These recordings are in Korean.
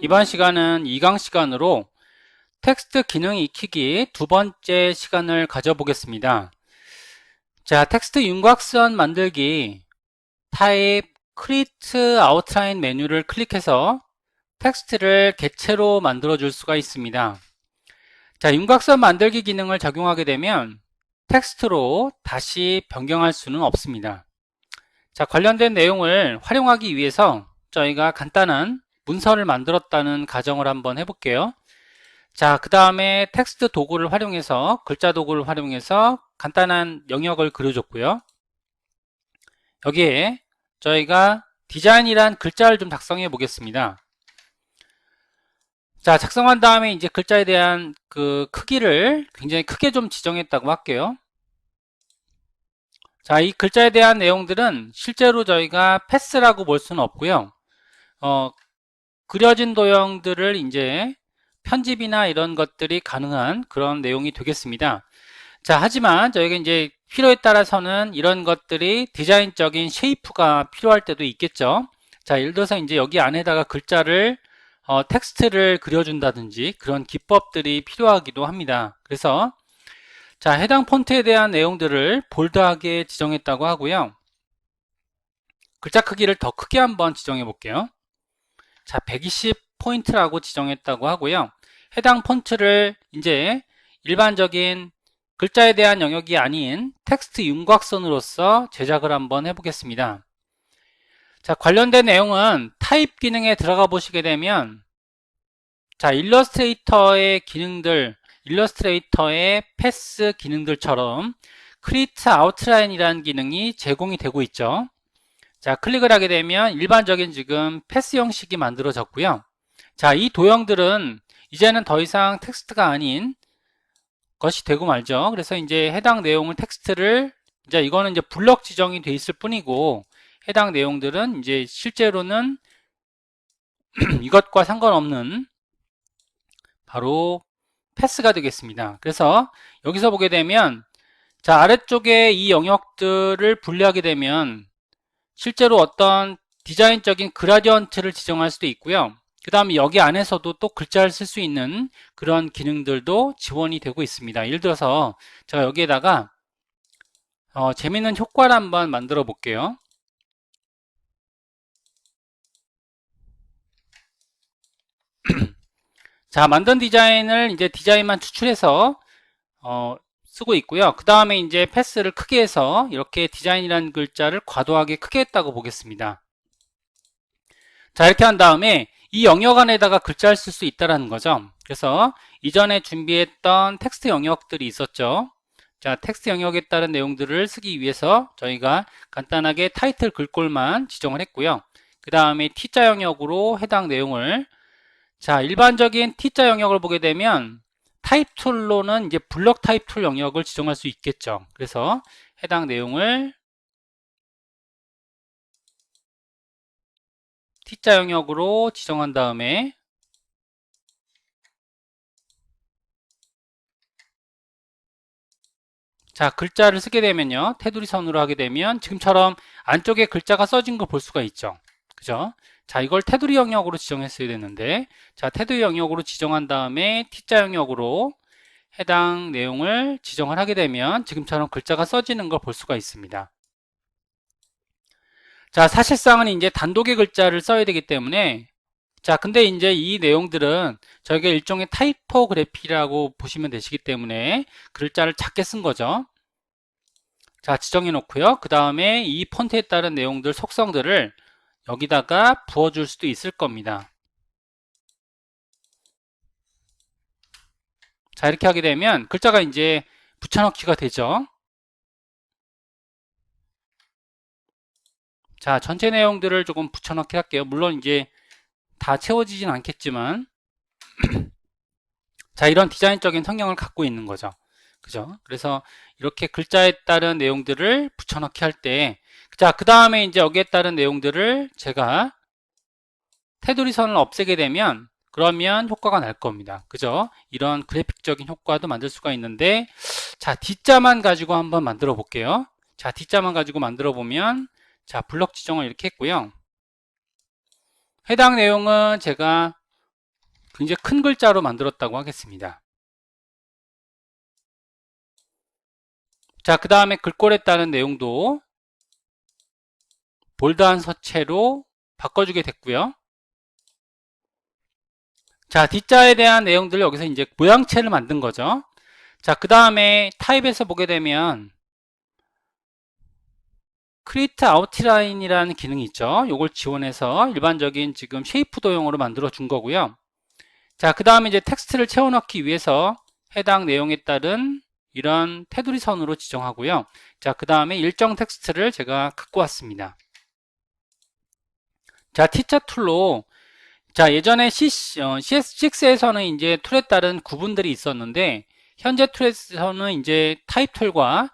이번 시간은 2강 시간으로 텍스트 기능 익히기 두 번째 시간을 가져보겠습니다. 자, 텍스트 윤곽선 만들기 타입 크리에이트 아웃라인 메뉴를 클릭해서 텍스트를 객체로 만들어 줄 수가 있습니다. 자, 윤곽선 만들기 기능을 적용하게 되면 텍스트로 다시 변경할 수는 없습니다. 자, 관련된 내용을 활용하기 위해서 저희가 간단한 문서를 만들었다는 가정을 한번 해볼게요. 자, 그 다음에 텍스트 도구를 활용해서, 글자 도구를 활용해서 간단한 영역을 그려줬고요. 여기에 저희가 디자인이란 글자를 좀 작성해 보겠습니다. 자, 작성한 다음에 이제 글자에 대한 그 크기를 굉장히 크게 좀 지정했다고 할게요. 자, 이 글자에 대한 내용들은 실제로 저희가 패스라고 볼 수는 없고요. 그려진 도형들을 이제 편집이나 이런 것들이 가능한 그런 내용이 되겠습니다. 자, 하지만 저희가 이제 필요에 따라서는 이런 것들이 디자인적인 쉐이프가 필요할 때도 있겠죠. 자, 예를 들어서 이제 여기 안에다가 글자를 텍스트를 그려준다든지 그런 기법들이 필요하기도 합니다. 그래서 자, 해당 폰트에 대한 내용들을 볼드하게 지정했다고 하고요. 글자 크기를 더 크게 한번 지정해 볼게요. 자, 120포인트라고 지정했다고 하고요. 해당 폰트를 이제 일반적인 글자에 대한 영역이 아닌 텍스트 윤곽선으로서 제작을 한번 해보겠습니다. 자, 관련된 내용은 타입 기능에 들어가 보시게 되면 자, 일러스트레이터의 기능들, 일러스트레이터의 패스 기능들처럼 크리에이트 아웃라인이라는 기능이 제공이 되고 있죠. 자, 클릭을 하게 되면 일반적인 지금 패스 형식이 만들어졌고요. 자, 이 도형들은 이제는 더 이상 텍스트가 아닌 것이 되고 말죠. 그래서 이제 해당 내용을 텍스트를 이제 이거는 이제 블럭 지정이 돼 있을 뿐이고 해당 내용들은 이제 실제로는 이것과 상관없는 바로 패스가 되겠습니다. 그래서 여기서 보게 되면 자, 아래쪽에 이 영역들을 분리하게 되면 실제로 어떤 디자인적인 그라디언트를 지정할 수도 있고요. 그 다음에 여기 안에서도 또 글자를 쓸 수 있는 그런 기능들도 지원이 되고 있습니다. 예를 들어서 제가 여기에다가 재밌는 효과를 한번 만들어 볼게요. 자, 만든 디자인을 이제 디자인만 추출해서 쓰고 있고요. 그 다음에 이제 패스를 크게 해서 이렇게 디자인이라는 글자를 과도하게 크게 했다고 보겠습니다. 자, 이렇게 한 다음에 이 영역 안에다가 글자를 쓸 수 있다는 거죠. 그래서 이전에 준비했던 텍스트 영역들이 있었죠. 자, 텍스트 영역에 따른 내용들을 쓰기 위해서 저희가 간단하게 타이틀 글꼴만 지정을 했고요. 그 다음에 T자 영역으로 해당 내용을 자, 일반적인 T자 영역을 보게 되면 타입 툴로는 이제 블럭 타입 툴 영역을 지정할 수 있겠죠. 그래서 해당 내용을 T자 영역으로 지정한 다음에 자, 글자를 쓰게 되면요. 테두리 선으로 하게 되면 지금처럼 안쪽에 글자가 써진 거 볼 수가 있죠. 그죠? 자, 이걸 테두리 영역으로 지정했어야 되는데 자, 테두리 영역으로 지정한 다음에 T자 영역으로 해당 내용을 지정을 하게 되면 지금처럼 글자가 써지는 걸 볼 수가 있습니다. 자, 사실상은 이제 단독의 글자를 써야 되기 때문에 자, 근데 이제 이 내용들은 저희가 일종의 타이포그래피라고 보시면 되시기 때문에 글자를 작게 쓴 거죠. 자, 지정해 놓고요. 그 다음에 이 폰트에 따른 내용들, 속성들을 여기다가 부어줄 수도 있을 겁니다. 자, 이렇게 하게 되면 글자가 이제 붙여넣기가 되죠. 자, 전체 내용들을 조금 붙여넣기 할게요. 물론 이제 다 채워지진 않겠지만 자, 이런 디자인적인 성향을 갖고 있는 거죠. 그죠? 그래서 이렇게 글자에 따른 내용들을 붙여넣기 할 때, 자, 그 다음에 이제 여기에 따른 내용들을 제가 테두리 선을 없애게 되면 그러면 효과가 날 겁니다. 그죠? 이런 그래픽적인 효과도 만들 수가 있는데, 자, D자만 가지고 한번 만들어 볼게요. 자, D자만 가지고 만들어 보면, 자, 블럭 지정을 이렇게 했고요. 해당 내용은 제가 굉장히 큰 글자로 만들었다고 하겠습니다. 자, 그 다음에 글꼴에 따른 내용도 볼드한 서체로 바꿔주게 됐고요. 자, D자에 대한 내용들을 여기서 이제 모양체를 만든 거죠. 자, 그 다음에 타입에서 보게 되면 크리에이트 아웃라인이라는 기능이 있죠. 이걸 지원해서 일반적인 지금 쉐이프 도형으로 만들어 준 거고요. 자, 그 다음에 이제 텍스트를 채워넣기 위해서 해당 내용에 따른 이런 테두리 선으로 지정하고요. 자, 그 다음에 일정 텍스트를 제가 갖고 왔습니다. 자, T자 툴로 자, 예전에 CS6에서는 이제 툴에 따른 구분들이 있었는데 현재 툴에서는 이제 타입 툴과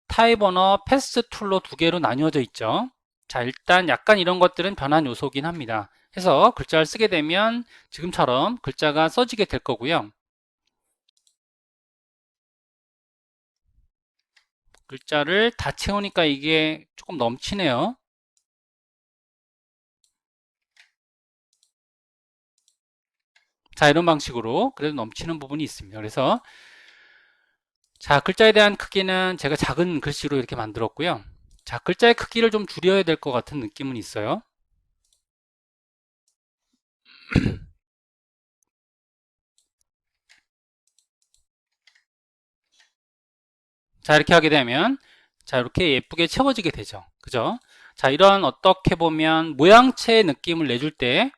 타입 언어 패스 툴로 두 개로 나뉘어져 있죠. 자, 일단 약간 이런 것들은 변환 요소긴 합니다. 해서 글자를 쓰게 되면 지금처럼 글자가 써지게 될 거고요. 글자를 다 채우니까 이게 조금 넘치네요. 자, 이런 방식으로 그래도 넘치는 부분이 있습니다. 그래서 자, 글자에 대한 크기는 제가 작은 글씨로 이렇게 만들었고요. 자, 글자의 크기를 좀 줄여야 될 것 같은 느낌은 있어요. 자, 이렇게 하게 되면 자, 이렇게 예쁘게 채워지게 되죠. 그죠? 자, 이런 어떻게 보면 모양체 느낌을 내줄 때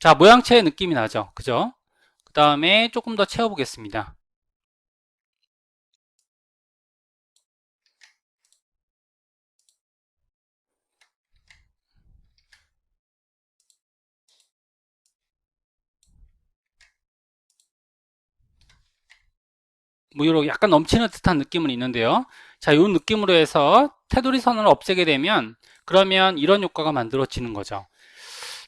자, 모양체 느낌이 나죠. 그죠? 그 다음에 조금 더 채워보겠습니다. 뭐 이렇게 약간 넘치는 듯한 느낌은 있는데요. 자, 이 느낌으로 해서 테두리 선을 없애게 되면 그러면 이런 효과가 만들어지는 거죠.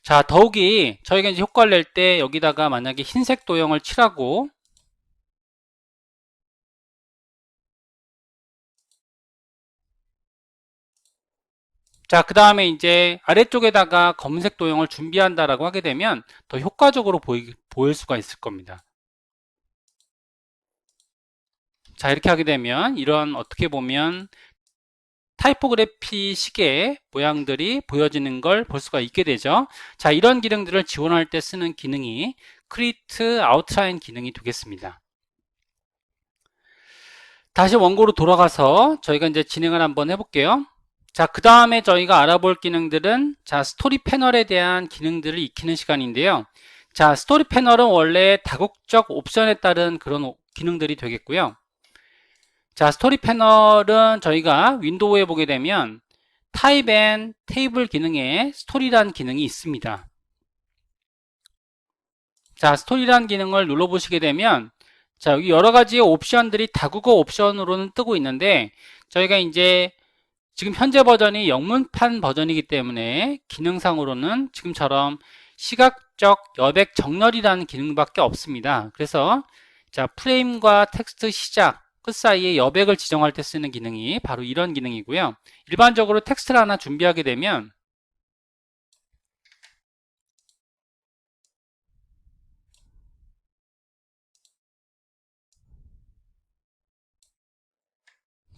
자, 더욱이 저희가 이제 효과를 낼 때 여기다가 만약에 흰색 도형을 칠하고 자, 그 다음에 이제 아래쪽에다가 검은색 도형을 준비한다라고 하게 되면 더 효과적으로 보일 수가 있을 겁니다. 자, 이렇게 하게 되면 이런 어떻게 보면 타이포그래피 식의 모양들이 보여지는 걸 볼 수가 있게 되죠. 자, 이런 기능들을 지원할 때 쓰는 기능이 크리에이트 아웃라인 기능이 되겠습니다. 다시 원고로 돌아가서 저희가 이제 진행을 한번 해볼게요. 자, 그 다음에 저희가 알아볼 기능들은 자, 스토리 패널에 대한 기능들을 익히는 시간인데요. 자, 스토리 패널은 원래 다국적 옵션에 따른 그런 기능들이 되겠고요. 자, 스토리 패널은 저희가 윈도우에 보게 되면 타입 앤 테이블 기능에 스토리라는 기능이 있습니다. 자, 스토리라는 기능을 눌러보시게 되면 자, 여기 여러 가지 옵션들이 다국어 옵션으로는 뜨고 있는데 저희가 이제 지금 현재 버전이 영문판 버전이기 때문에 기능상으로는 지금처럼 시각적 여백 정렬이라는 기능밖에 없습니다. 그래서 자, 프레임과 텍스트 시작, 끝 사이에 여백을 지정할 때 쓰는 기능이 바로 이런 기능이고요. 일반적으로 텍스트를 하나 준비하게 되면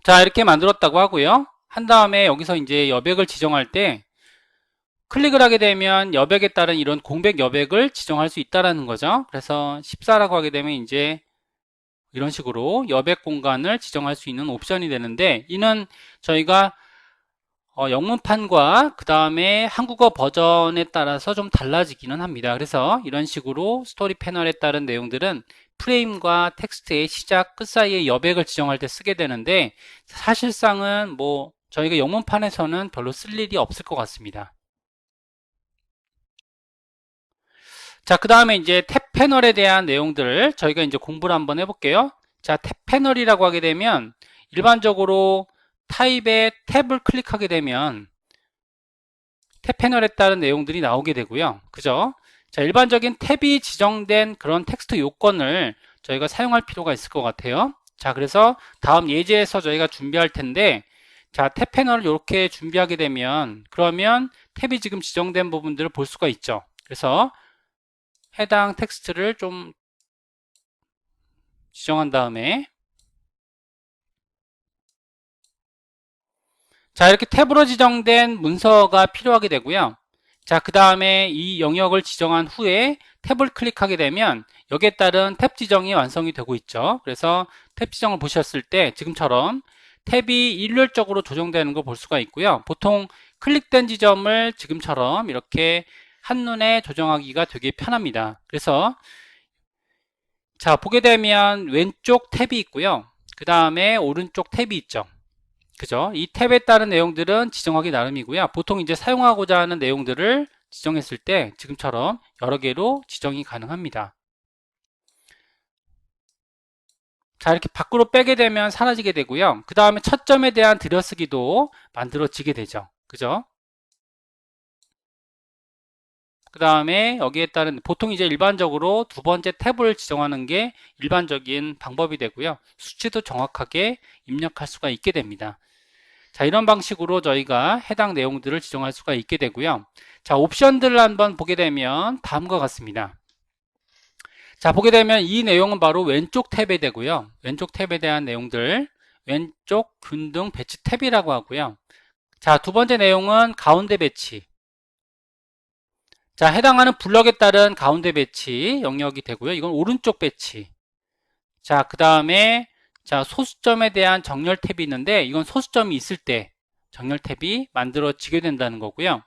자, 이렇게 만들었다고 하고요. 한 다음에 여기서 이제 여백을 지정할 때 클릭을 하게 되면 여백에 따른 이런 공백 여백을 지정할 수 있다라는 거죠. 그래서 14라고 하게 되면 이제 이런 식으로 여백 공간을 지정할 수 있는 옵션이 되는데 이는 저희가 영문판과 그 다음에 한국어 버전에 따라서 좀 달라지기는 합니다. 그래서 이런 식으로 스토리 패널에 따른 내용들은 프레임과 텍스트의 시작, 끝 사이에 여백을 지정할 때 쓰게 되는데 사실상은 뭐 저희가 영문판에서는 별로 쓸 일이 없을 것 같습니다. 자, 그 다음에 이제 탭 패널에 대한 내용들을 저희가 이제 공부를 한번 해볼게요. 자, 탭 패널이라고 하게 되면 일반적으로 타입의 탭을 클릭하게 되면 탭 패널에 따른 내용들이 나오게 되고요. 그죠? 자, 일반적인 탭이 지정된 그런 텍스트 요건을 저희가 사용할 필요가 있을 것 같아요. 자, 그래서 다음 예제에서 저희가 준비할 텐데 자, 탭 패널을 이렇게 준비하게 되면 그러면 탭이 지금 지정된 부분들을 볼 수가 있죠. 그래서 해당 텍스트를 좀 지정한 다음에 자, 이렇게 탭으로 지정된 문서가 필요하게 되고요. 자, 그 다음에 이 영역을 지정한 후에 탭을 클릭하게 되면 여기에 따른 탭 지정이 완성이 되고 있죠. 그래서 탭 지정을 보셨을 때 지금처럼 탭이 일률적으로 조정되는 걸 볼 수가 있고요. 보통 클릭된 지점을 지금처럼 이렇게 한눈에 조정하기가 되게 편합니다. 그래서 자, 보게 되면 왼쪽 탭이 있고요. 그 다음에 오른쪽 탭이 있죠. 그죠? 이 탭에 따른 내용들은 지정하기 나름이고요. 보통 이제 사용하고자 하는 내용들을 지정했을 때 지금처럼 여러 개로 지정이 가능합니다. 자, 이렇게 밖으로 빼게 되면 사라지게 되고요. 그 다음에 첫 점에 대한 들여쓰기도 만들어지게 되죠. 그죠? 그 다음에 여기에 따른 보통 이제 일반적으로 두 번째 탭을 지정하는 게 일반적인 방법이 되고요. 수치도 정확하게 입력할 수가 있게 됩니다. 자, 이런 방식으로 저희가 해당 내용들을 지정할 수가 있게 되고요. 자, 옵션들을 한번 보게 되면 다음과 같습니다. 자, 보게 되면 이 내용은 바로 왼쪽 탭에 되고요. 왼쪽 탭에 대한 내용들, 왼쪽 균등 배치 탭이라고 하고요. 자, 두 번째 내용은 가운데 배치. 자, 해당하는 블럭에 따른 가운데 배치 영역이 되고요. 이건 오른쪽 배치. 자, 그 다음에 자, 소수점에 대한 정렬 탭이 있는데 이건 소수점이 있을 때 정렬 탭이 만들어지게 된다는 거고요.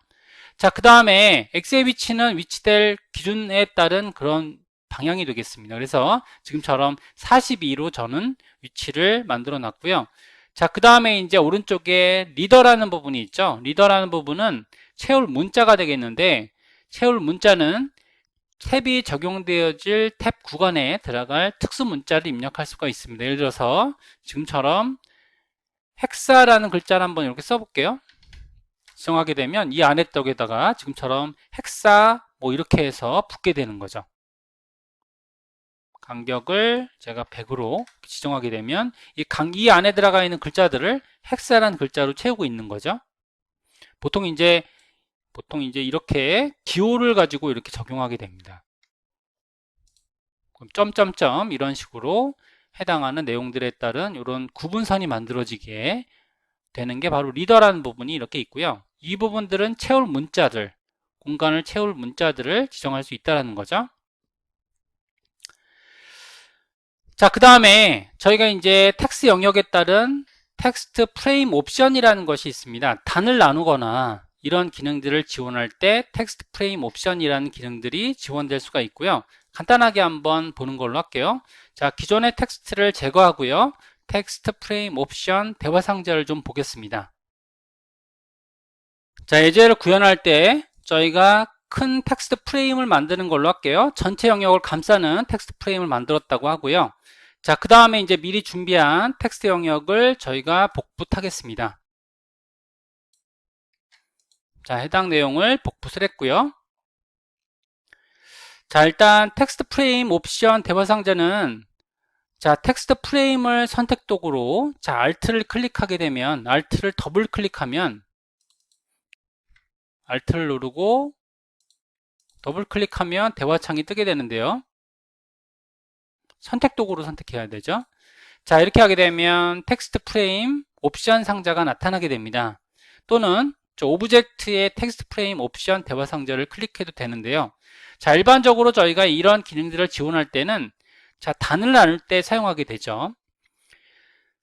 자, 그 다음에 X의 위치는 위치될 기준에 따른 그런 방향이 되겠습니다. 그래서 지금처럼 42로 저는 위치를 만들어 놨고요. 자, 그 다음에 이제 오른쪽에 리더라는 부분이 있죠. 리더라는 부분은 채울 문자가 되겠는데 채울 문자는 탭이 적용되어질 탭 구간에 들어갈 특수 문자를 입력할 수가 있습니다. 예를 들어서 지금처럼 헥사라는 글자를 한번 이렇게 써볼게요. 지정하게 되면 이 안에 떡에다가 지금처럼 헥사 뭐 이렇게 해서 붙게 되는 거죠. 간격을 제가 100으로 지정하게 되면 이 안에 들어가 있는 글자들을 헥사라는 글자로 채우고 있는 거죠. 보통 이제 이렇게 기호를 가지고 이렇게 적용하게 됩니다. 그럼 점점점 이런 식으로 해당하는 내용들에 따른 이런 구분선이 만들어지게 되는 게 바로 리더라는 부분이 이렇게 있고요. 이 부분들은 채울 문자들, 공간을 채울 문자들을 지정할 수 있다는 거죠. 자, 그 다음에 저희가 이제 텍스트 영역에 따른 텍스트 프레임 옵션이라는 것이 있습니다. 단을 나누거나 이런 기능들을 지원할 때 텍스트 프레임 옵션이라는 기능들이 지원될 수가 있고요. 간단하게 한번 보는 걸로 할게요. 자, 기존의 텍스트를 제거하고요. 텍스트 프레임 옵션 대화 상자를 좀 보겠습니다. 자, 예제를 구현할 때 저희가 큰 텍스트 프레임을 만드는 걸로 할게요. 전체 영역을 감싸는 텍스트 프레임을 만들었다고 하고요. 자, 그 다음에 이제 미리 준비한 텍스트 영역을 저희가 복붙하겠습니다. 자, 해당 내용을 복붙을 했고요. 자, 일단 텍스트 프레임 옵션 대화 상자는 자, 텍스트 프레임을 선택 도구로 자, Alt를 클릭하게 되면 Alt를 더블 클릭하면 Alt를 누르고 더블 클릭하면 대화창이 뜨게 되는데요. 선택 도구로 선택해야 되죠. 자, 이렇게 하게 되면 텍스트 프레임 옵션 상자가 나타나게 됩니다. 또는 저 오브젝트의 텍스트 프레임 옵션 대화 상자를 클릭해도 되는데요. 자, 일반적으로 저희가 이런 기능들을 지원할 때는 자, 단을 나눌 때 사용하게 되죠.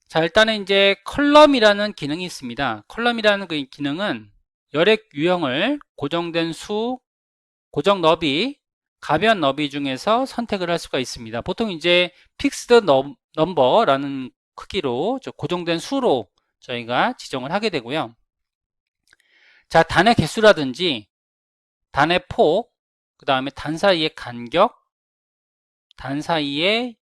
자, 일단은 이제 컬럼이라는 기능이 있습니다. 컬럼이라는 그 기능은 열의 유형을 고정된 수, 고정 너비, 가변 너비 중에서 선택을 할 수가 있습니다. 보통 이제 픽스드 넘버라는 크기로 고정된 수로 저희가 지정을 하게 되고요. 자, 단의 개수라든지 단의 폭, 그 다음에 단 사이의 간격, 단 사이의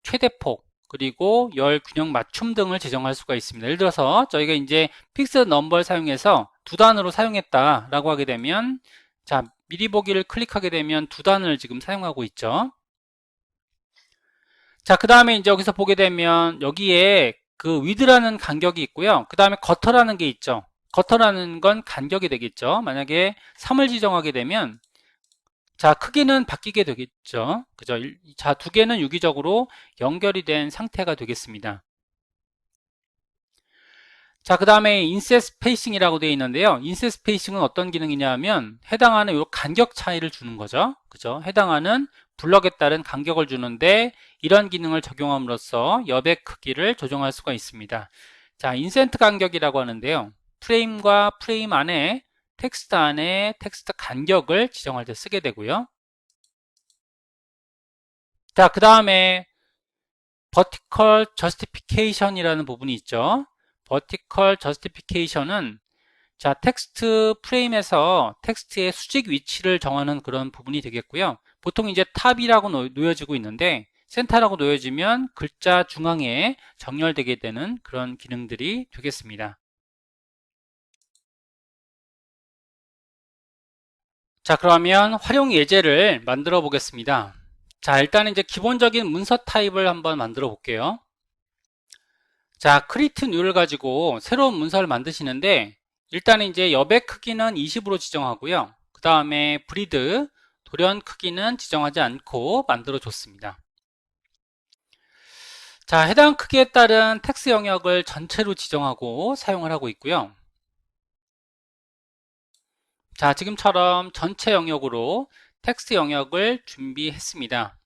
최대폭, 그리고 열 균형 맞춤 등을 지정할 수가 있습니다. 예를 들어서 저희가 이제 픽스드 넘버를 사용해서 두 단으로 사용했다라고 하게 되면 자, 미리 보기를 클릭하게 되면 두 단을 지금 사용하고 있죠. 자, 그 다음에 이제 여기서 보게 되면 여기에 그 width라는 간격이 있고요. 그 다음에 겉터라는 게 있죠. 겉터라는 건 간격이 되겠죠. 만약에 3을 지정하게 되면 자, 크기는 바뀌게 되겠죠. 그죠? 자, 두 개는 유기적으로 연결이 된 상태가 되겠습니다. 자, 그 다음에 인셋 스페이싱이라고 되어 있는데요. 인셋 스페이싱은 어떤 기능이냐 면 해당하는 요 간격 차이를 주는 거죠. 그죠? 해당하는 블럭에 따른 간격을 주는데 이런 기능을 적용함으로써 여백 크기를 조정할 수가 있습니다. 자, 인센트 간격이라고 하는데요. 프레임과 프레임 안에 텍스트 안에 텍스트 간격을 지정할 때 쓰게 되고요. 자, 그 다음에 vertical justification이라는 부분이 있죠. vertical justification은 자, 텍스트 프레임에서 텍스트의 수직 위치를 정하는 그런 부분이 되겠고요. 보통 이제 탑이라고 놓여지고 있는데 센터라고 놓여지면 글자 중앙에 정렬되게 되는 그런 기능들이 되겠습니다. 자, 그러면 활용 예제를 만들어 보겠습니다. 자, 일단 이제 기본적인 문서 타입을 한번 만들어 볼게요. 자, create new를 가지고 새로운 문서를 만드시는데 일단 이제 여백 크기는 20으로 지정하고요. 그 다음에 breathe 돌연 크기는 지정하지 않고 만들어 줬습니다. 자, 해당 크기에 따른 텍스트 영역을 전체로 지정하고 사용을 하고 있고요. 자, 지금처럼 전체 영역으로 텍스트 영역을 준비했습니다.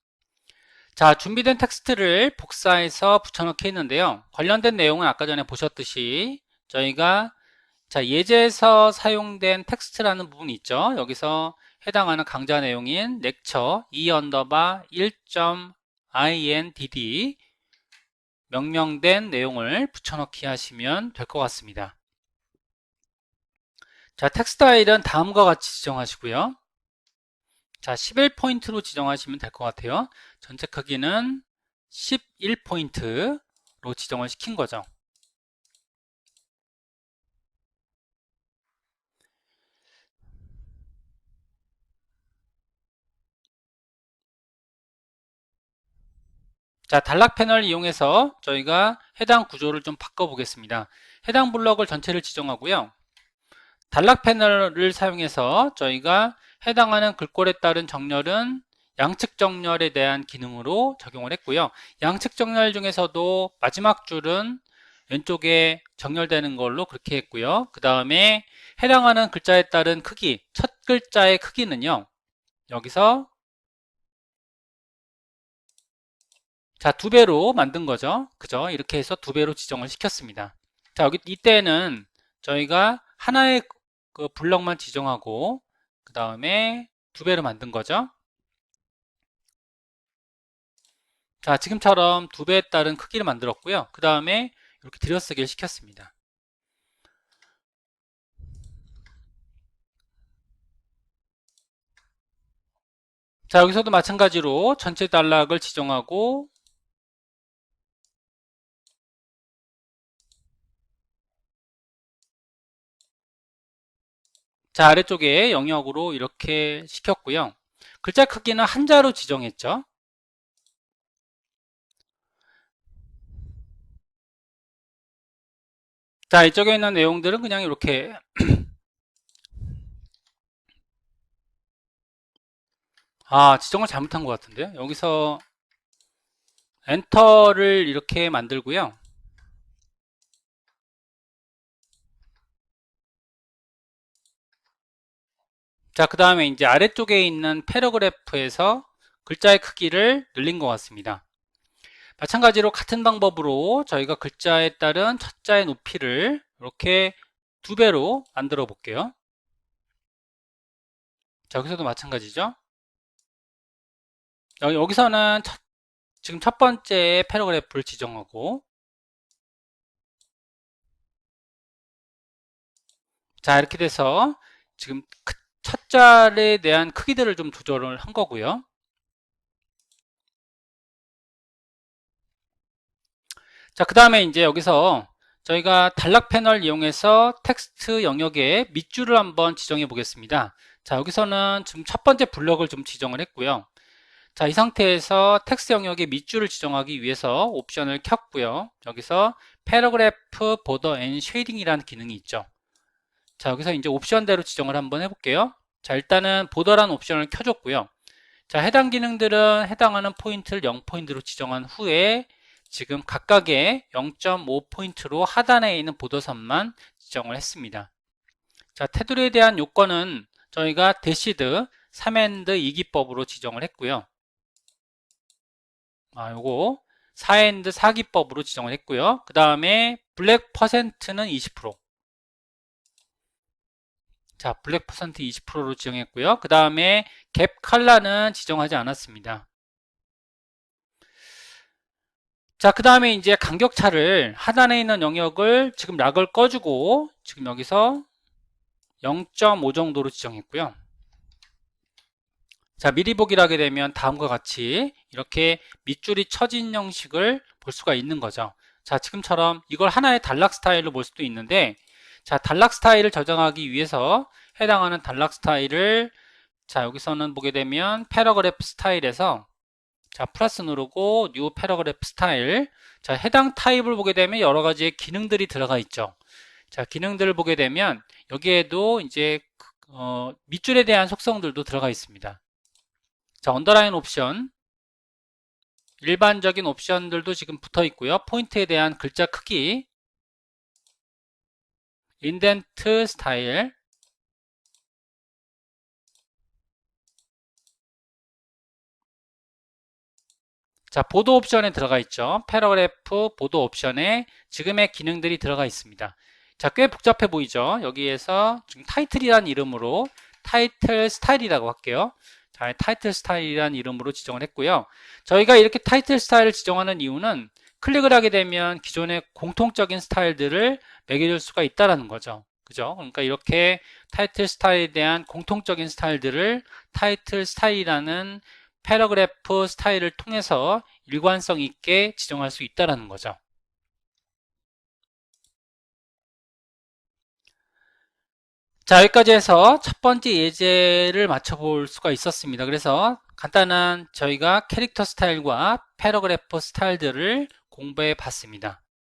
자, 준비된 텍스트를 복사해서 붙여넣기 했는데요. 관련된 내용은 아까 전에 보셨듯이 저희가 자, 예제에서 사용된 텍스트라는 부분이 있죠. 여기서 해당하는 강좌 내용인 lecture 2_1.indd 명명된 내용을 붙여넣기 하시면 될 것 같습니다. 자, 텍스트 스타일은 다음과 같이 지정하시고요. 자, 11포인트로 지정하시면 될 것 같아요. 전체 크기는 11포인트로 지정을 시킨 거죠. 자, 단락 패널 이용해서 저희가 해당 구조를 좀 바꿔보겠습니다. 해당 블럭을 전체를 지정하고요. 단락 패널을 사용해서 저희가 해당하는 글꼴에 따른 정렬은 양측 정렬에 대한 기능으로 적용을 했고요. 양측 정렬 중에서도 마지막 줄은 왼쪽에 정렬되는 걸로 그렇게 했고요. 그 다음에 해당하는 글자에 따른 크기, 첫 글자의 크기는요. 여기서 자, 2배로 만든 거죠. 그죠? 이렇게 해서 2배로 지정을 시켰습니다. 자, 여기 이때는 저희가 하나의 그 블럭만 지정하고 그 다음에 2배로 만든 거죠. 자, 지금처럼 2배에 따른 크기를 만들었고요. 그 다음에 이렇게 들여쓰기를 시켰습니다. 자, 여기서도 마찬가지로 전체 단락을 지정하고 자, 아래쪽에 영역으로 이렇게 시켰고요. 글자 크기는 한자로 지정했죠. 자, 이쪽에 있는 내용들은 그냥 이렇게 지정을 잘못한 것 같은데요. 여기서 엔터를 이렇게 만들고요. 자, 그 다음에 이제 아래쪽에 있는 패러그래프에서 글자의 크기를 늘린 것 같습니다. 마찬가지로 같은 방법으로 저희가 글자에 따른 첫 자의 높이를 이렇게 2배로 만들어 볼게요. 자, 여기서도 마찬가지죠. 여기서는 지금 첫 번째 패러그래프를 지정하고 자, 이렇게 돼서 지금 첫 자에 대한 크기들을 좀 조절을 한 거고요. 자, 그 다음에 이제 여기서 저희가 단락 패널 이용해서 텍스트 영역의 밑줄을 한번 지정해 보겠습니다. 자, 여기서는 지금 첫 번째 블럭을 좀 지정을 했고요. 자, 이 상태에서 텍스트 영역의 밑줄을 지정하기 위해서 옵션을 켰고요. 여기서 패러그래프 보더 앤 쉐이딩이라는 기능이 있죠. 자, 여기서 이제 옵션대로 지정을 한번 해볼게요. 자, 일단은 보더라는 옵션을 켜줬고요. 자, 해당 기능들은 해당하는 포인트를 0포인트로 지정한 후에 지금 각각의 0.5포인트로 하단에 있는 보더선만 지정을 했습니다. 자, 테두리에 대한 요건은 저희가 대시드 3엔드 2기법으로 지정을 했고요. 요거 4엔드 4기법으로 지정을 했고요. 그 다음에 블랙 퍼센트는 20%. 자, 블랙 퍼센트 20%로 지정했고요. 그 다음에 갭 컬러는 지정하지 않았습니다. 자, 그 다음에 이제 간격차를 하단에 있는 영역을 지금 락을 꺼주고 지금 여기서 0.5 정도로 지정했고요. 자, 미리 보기를 하게 되면 다음과 같이 이렇게 밑줄이 쳐진 형식을 볼 수가 있는 거죠. 자, 지금처럼 이걸 하나의 단락 스타일로 볼 수도 있는데, 자, 단락 스타일을 저장하기 위해서 해당하는 단락 스타일을, 자, 여기서는 보게 되면 패러그래프 스타일에서, 자, 플러스 누르고 뉴 패러그래프 스타일. 자, 해당 타입을 보게 되면 여러 가지의 기능들이 들어가 있죠. 자, 기능들을 보게 되면 여기에도 이제 밑줄에 대한 속성들도 들어가 있습니다. 자, 언더라인 옵션, 일반적인 옵션들도 지금 붙어 있고요. 포인트에 대한 글자 크기, 인덴트 스타일, 자, 보도 옵션에 들어가 있죠. 패러그래프 보도 옵션에 지금의 기능들이 들어가 있습니다. 자, 꽤 복잡해 보이죠? 여기에서 지금 타이틀이라는 이름으로 타이틀 스타일이라고 할게요. 자, 타이틀 스타일이라는 이름으로 지정을 했고요. 저희가 이렇게 타이틀 스타일을 지정하는 이유는 클릭을 하게 되면 기존의 공통적인 스타일들을 매겨줄 수가 있다는 거죠. 그죠? 그러니까 이렇게 타이틀 스타일에 대한 공통적인 스타일들을 타이틀 스타일이라는 패러그래프 스타일을 통해서 일관성 있게 지정할 수 있다는 거죠. 자, 여기까지 해서 첫 번째 예제를 맞춰볼 수가 있었습니다. 그래서 간단한 저희가 캐릭터 스타일과 패러그래프 스타일들을 공부해 봤습니다.